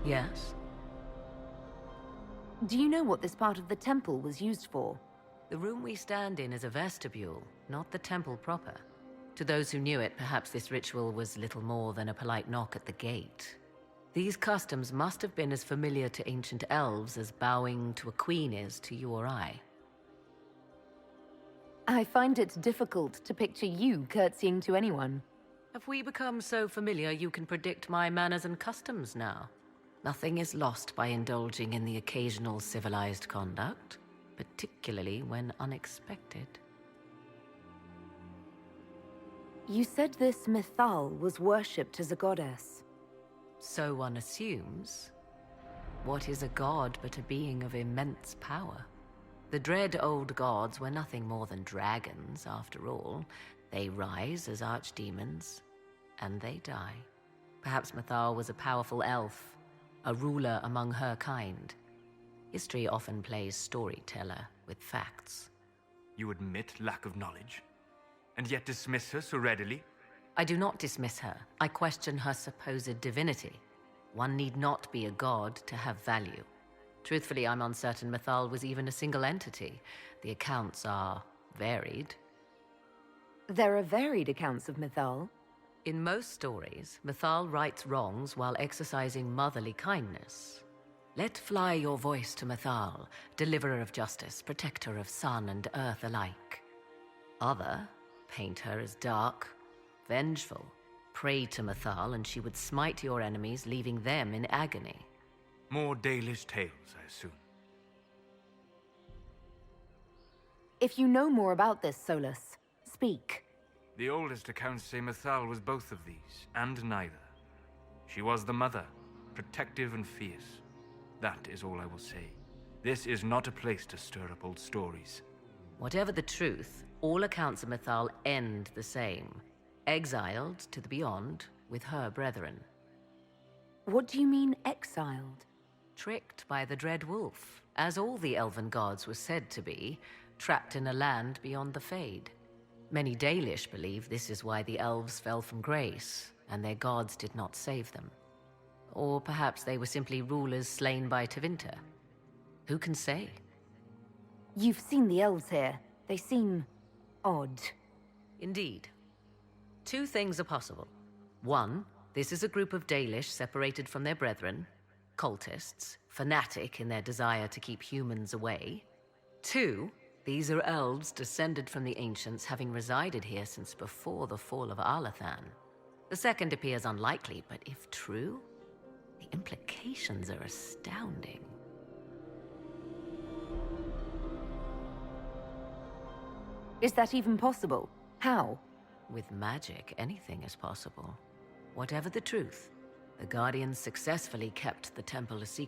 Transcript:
Yes? Do you know what this part of the temple was used for? The room we stand in is a vestibule, not the temple proper. To those who knew it, perhaps this ritual was little more than a polite knock at the gate. These customs must have been as familiar to ancient elves as bowing to a queen is to you or I. I find it difficult to picture you curtsying to anyone. Have we become so familiar you can predict my manners and customs now? Nothing is lost by indulging in the occasional civilized conduct, particularly when unexpected. You said this Mythal was worshipped as a goddess. So one assumes. What is a god but a being of immense power? The dread old gods were nothing more than dragons, after all. They rise as archdemons, and they die. Perhaps Mythal was a powerful elf, a ruler among her kind. History often plays storyteller with facts. You admit lack of knowledge, and yet dismiss her so readily? I do not dismiss her. I question her supposed divinity. One need not be a god to have value. Truthfully, I'm uncertain Mythal was even a single entity. The accounts are varied. There are varied accounts of Mythal. In most stories, Mythal rights wrongs while exercising motherly kindness. Let fly your voice to Mythal, deliverer of justice, protector of sun and earth alike. Other paint her as dark, vengeful. Pray to Mythal and she would smite your enemies, leaving them in agony. More Dalish tales, I assume. If you know more about this, Solas, speak. The oldest accounts say Mythal was both of these, and neither. She was the mother, protective and fierce. That is all I will say. This is not a place to stir up old stories. Whatever the truth, all accounts of Mythal end the same. Exiled to the beyond with her brethren. What do you mean, exiled? Tricked by the dread wolf, as all the elven gods were said to be, trapped in a land beyond the Fade. Many Dalish believe this is why the elves fell from grace, and their gods did not save them. Or perhaps they were simply rulers slain by Tevinter. Who can say? You've seen the elves here. They seem odd. Indeed. Two things are possible. One, this is a group of Dalish separated from their brethren, cultists, fanatic in their desire to keep humans away. Two, these are elves descended from the ancients, having resided here since before the fall of Arlathan. The second appears unlikely, but if true, the implications are astounding. Is that even possible? How? With magic, anything is possible. Whatever the truth, the Guardians successfully kept the temple a secret.